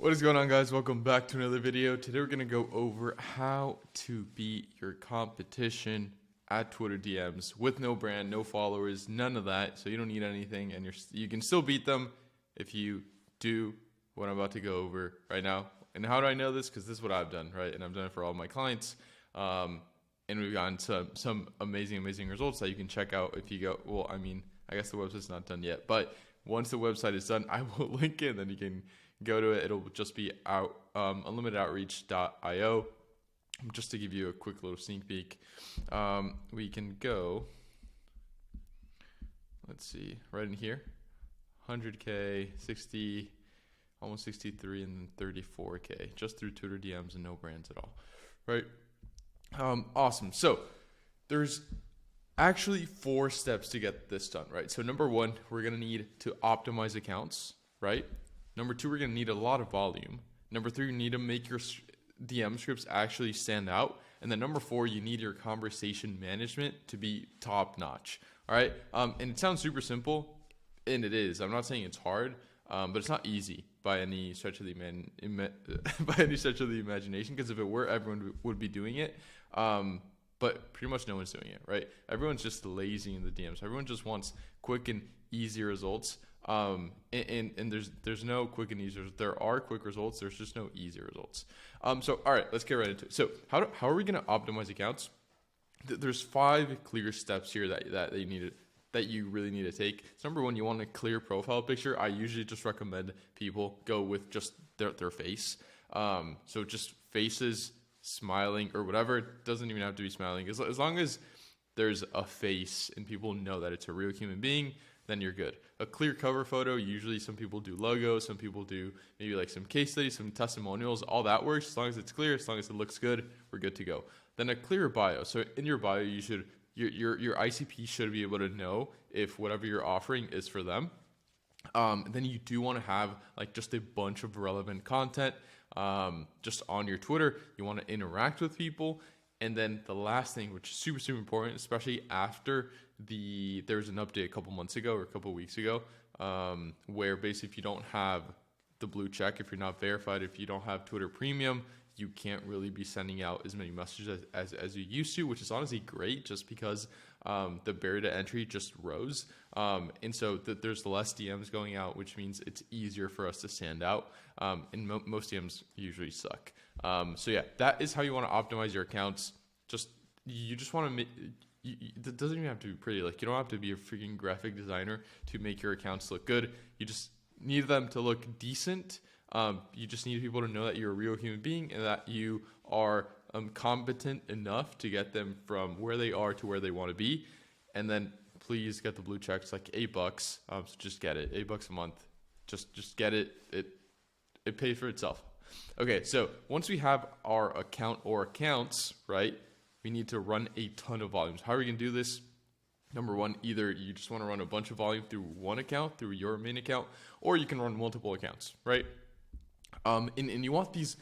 What is going on, guys? Welcome back to another video. Today we're going to go over how to beat your competition at Twitter DMs with no brand, no followers, none of that. So you don't need anything, and you can still beat them if you do what I'm about to go over right now. And how do I know this? Because this is what I've done, right? And I've done it for all my clients. And we've gotten some amazing results that you can check out if you go. Well, I mean, I guess the website's not done yet, but once the website is done, I will link it, and then you can go to it. It'll just be unlimitedoutreach.io. Just to give you a quick little sneak peek, we can go, let's see, right in here, 100K, 60, almost 63, and then 34K, just through Twitter DMs and no brands at all, right? Awesome. So there's actually 4 steps to get this done, right? So number 1, we're going to need to optimize accounts, right? Number 2, we're going to need a lot of volume. Number 3, you need to make your DM scripts actually stand out. And then number 4, you need your conversation management to be top notch. All right. And it sounds super simple, and it is. I'm not saying it's hard, but it's not easy by any stretch of the imagination. Because if it were, everyone would be doing it. But pretty much no one's doing it, right? Everyone's just lazy in the DMs. Everyone just wants quick and easy results. And there's no quick and easy. There are quick results. There's just no easy results. So all right, let's get right into it. So how are we going to optimize accounts? There's 5 clear steps here that you really need to take. So number 1, you want a clear profile picture. I usually just recommend people go with just their face. So just faces, smiling or whatever. It doesn't even have to be smiling. As long as there's a face and people know that it's a real human being, then you're good. A clear cover photo, usually some people do logos, some people do maybe like some case studies, some testimonials, all that works. As long as it's clear, as long as it looks good, we're good to go. Then a clear bio. So in your bio, your ICP should be able to know if whatever you're offering is for them. Then you do want to have like just a bunch of relevant content just on your Twitter. You want to interact with people. And then the last thing, which is super important, especially after there was an update a couple months ago or a couple weeks ago, where basically if you don't have the blue check, if you're not verified, if you don't have Twitter Premium, you can't really be sending out as many messages as you used to, which is honestly great just because the barrier to entry just rose. And so there's less DMs going out, which means it's easier for us to stand out. And most DMs usually suck. So yeah, that is how you want to optimize your accounts. You just want to make, it doesn't even have to be pretty. Like you don't have to be a freaking graphic designer to make your accounts look good. You just need them to look decent. You just need people to know that you're a real human being and that you are competent enough to get them from where they are to where they want to be. And then please get the blue check. It's like $8. So just get it. $8 a month. Just get it. It pays for itself. Okay, so once we have our account or accounts, right, we need to run a ton of volumes. How are we going to do this? Number 1, either you just want to run a bunch of volume through one account, through your main account, or you can run multiple accounts, right? And you want these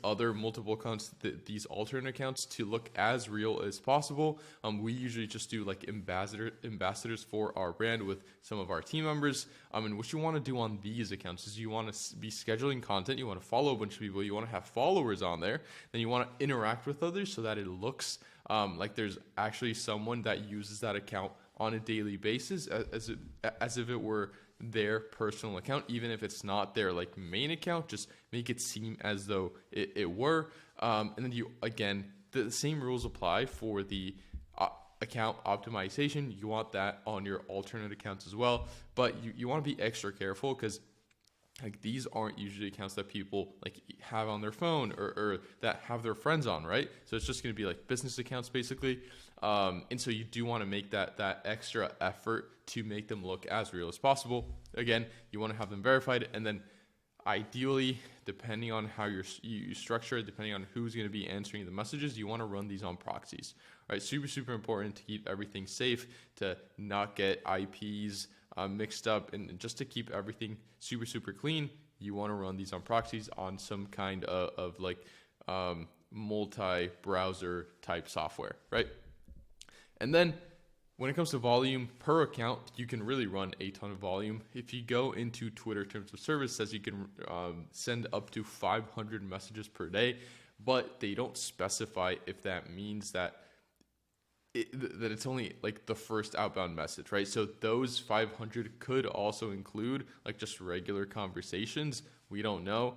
other multiple accounts, these alternate accounts, to look as real as possible. We usually just do like ambassadors for our brand with some of our team members. And what you want to do on these accounts is you want to be scheduling content. You want to follow a bunch of people. You want to have followers on there. Then you want to interact with others so that it looks like there's actually someone that uses that account on a daily basis, as if it were their personal account, even if it's not their like main account. Just make it seem as though it were. And then the same rules apply for the account optimization. You want that on your alternate accounts as well, but you want to be extra careful because like these aren't usually accounts that people like have on their phone or that have their friends on, right? So it's just going to be like business accounts basically. And so you do want to make that extra effort to make them look as real as possible. Again, you want to have them verified, and then ideally, depending on how you structure it, depending on who's going to be answering the messages, you want to run these on proxies. Right? Super important to keep everything safe, to not get IPs mixed up, and just to keep everything super clean. You want to run these on proxies on some kind of like multi-browser type software, right? And then when it comes to volume per account, you can really run a ton of volume. If you go into Twitter terms of service, it says you can send up to 500 messages per day, but they don't specify if that means that it's only like the first outbound message, right? So those 500 could also include like just regular conversations. We don't know.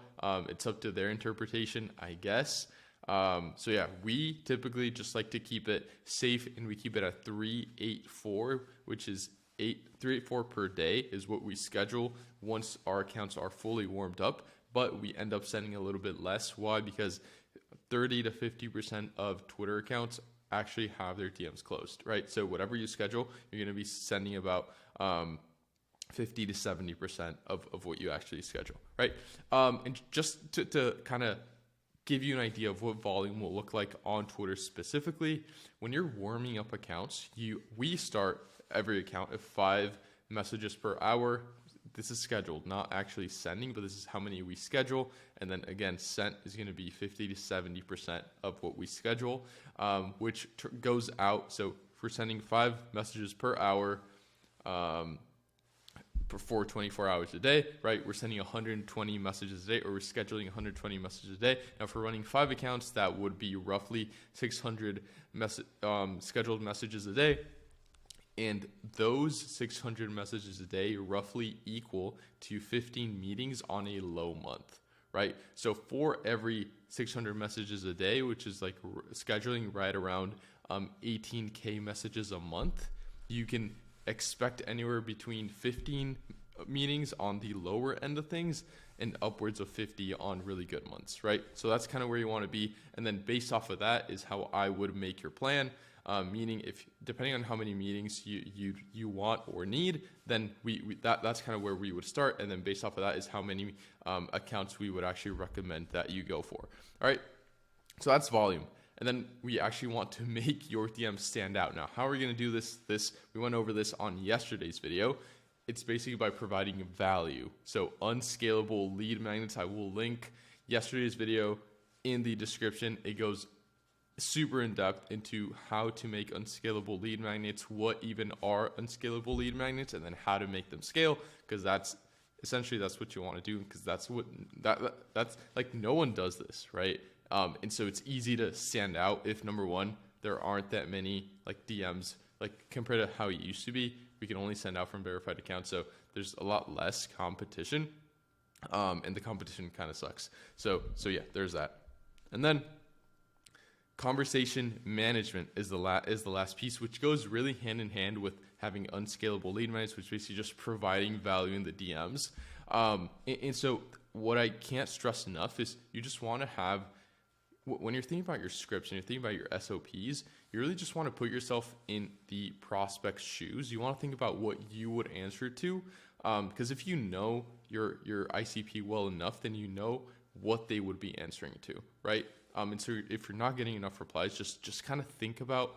It's up to their interpretation, I guess. So yeah, we typically just like to keep it safe, and we keep it at 384, which is 384 per day is what we schedule once our accounts are fully warmed up. But we end up sending a little bit less. Why? Because 30 to 50% of Twitter accounts actually have their DMs closed, right? So whatever you schedule, you're going to be sending about 50 to 70% of what you actually schedule, right? And just to kind of give you an idea of what volume will look like on Twitter specifically, when you're warming up accounts, we start every account at 5 messages per hour. This is scheduled, not actually sending, but this is how many we schedule. And then again, sent is going to be 50 to 70% of what we schedule, which goes out. So if we're sending 5 messages per hour for 24 hours a day, right? We're sending 120 messages a day, or we're scheduling 120 messages a day. Now, if we're running 5 accounts, that would be roughly 600 scheduled messages a day. And those 600 messages a day roughly equal to 15 meetings on a low month, right? So for every 600 messages a day, which is like scheduling right around 18K messages a month, you can expect anywhere between 15 meetings on the lower end of things and upwards of 50 on really good months, right? So that's kind of where you want to be. And then based off of that is how I would make your plan. Meaning, if depending on how many meetings you want or need, then that's kind of where we would start, and then based off of that is how many accounts we would actually recommend that you go for. All right, so that's volume, and then we actually want to make your DMs stand out. Now, how are we going to do this? We went over this on yesterday's video. It's basically by providing value. So unscalable lead magnets. I will link yesterday's video in the description. It goes super in depth into how to make unscalable lead magnets, what even are unscalable lead magnets, and then how to make them scale, because that's what you want to do, because that's like no one does this, right? And so it's easy to stand out if, number one, there aren't that many like DMs like compared to how it used to be. We can only send out from verified accounts, so there's a lot less competition, and the competition kind of sucks. So yeah, there's that. And then conversation management is the last piece, which goes really hand in hand with having unscalable lead magnets, which is basically just providing value in the DMs. And so what I can't stress enough is you just want to have, when you're thinking about your scripts and you're thinking about your SOPs, you really just want to put yourself in the prospect's shoes. You want to think about what you would answer to, because if you know your ICP well enough, then you know what they would be answering to, right? And so if you're not getting enough replies, just kind of think about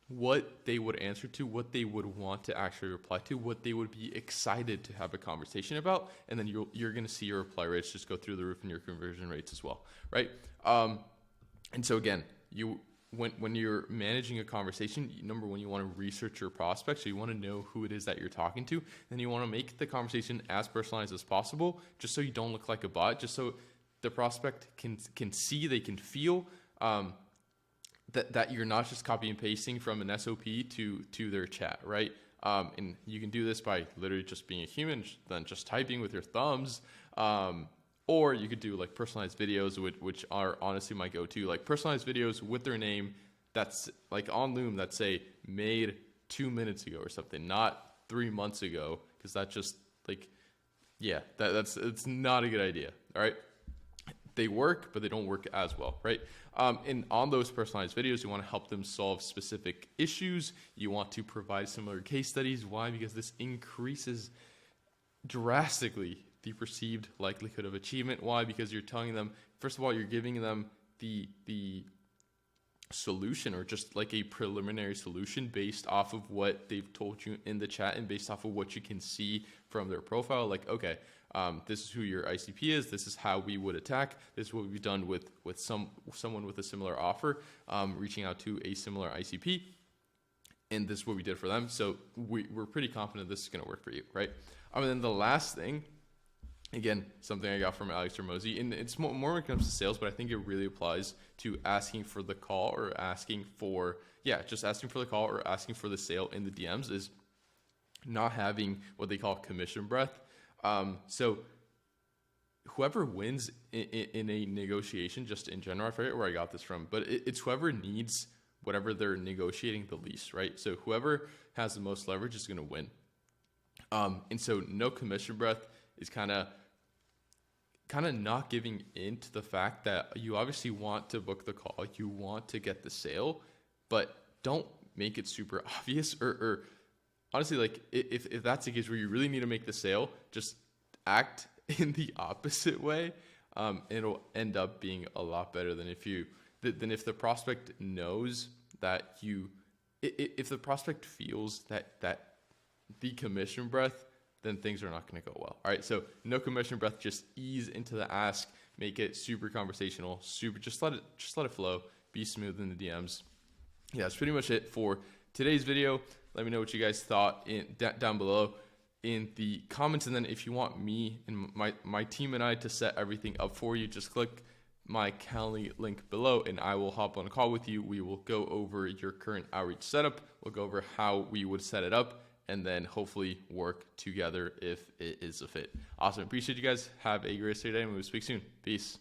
what they would answer to, what they would want to actually reply to, what they would be excited to have a conversation about, and then you're going to see your reply rates just go through the roof and your conversion rates as well, right? And so again, when you're managing a conversation, number one, you want to research your prospect, so you want to know who it is that you're talking to, then you want to make the conversation as personalized as possible, just so you don't look like a bot, just so the prospect can see, they can feel that you're not just copy and pasting from an SOP to their chat, right? And you can do this by literally just being a human, then just typing with your thumbs, or you could do like personalized videos, which are honestly my go-to, like personalized videos with their name that's like on Loom that say made 2 minutes ago or something, not 3 months ago, because that just like, yeah, it's not a good idea, all right? They work, but they don't work as well, right? And on those personalized videos, you want to help them solve specific issues. You want to provide similar case studies. Why? Because this increases drastically the perceived likelihood of achievement. Why? Because you're telling them, first of all, you're giving them the solution, or just like a preliminary solution based off of what they've told you in the chat and based off of what you can see from their profile. Like, okay, this is who your ICP is. This is how we would attack. This is what we've done with someone with a similar offer, reaching out to a similar ICP. and this is what we did for them. So we're pretty confident this is going to work for you, right? And then the last thing, again, something I got from Alex Hormozi, and it's more when it comes to sales, but I think it really applies to asking for the call or asking for, just asking for the call or asking for the sale in the DMs, is not having what they call commission breath. So whoever wins in a negotiation, just in general, I forget where I got this from, but it's whoever needs whatever they're negotiating the least, right? So whoever has the most leverage is going to win. And so no commission breath is kind of not giving in to the fact that you obviously want to book the call, you want to get the sale, but don't make it super obvious, or honestly, like if that's the case where you really need to make the sale, just act in the opposite way. It'll end up being a lot better than if the prospect knows that if the prospect feels that the commission breath, then things are not going to go well. All right, so no commission breath, just ease into the ask, make it super conversational, just let it flow, be smooth in the DMs. Yeah, that's pretty much it for today's video. Let me know what you guys thought down below in the comments, and then if you want me and my team and I to set everything up for you, just click my Calendly link below and I will hop on a call with you. We will go over your current outreach setup. We'll go over how we would set it up, and then hopefully work together if it is a fit. Awesome. Appreciate you guys. Have a great day, and we'll speak soon. Peace.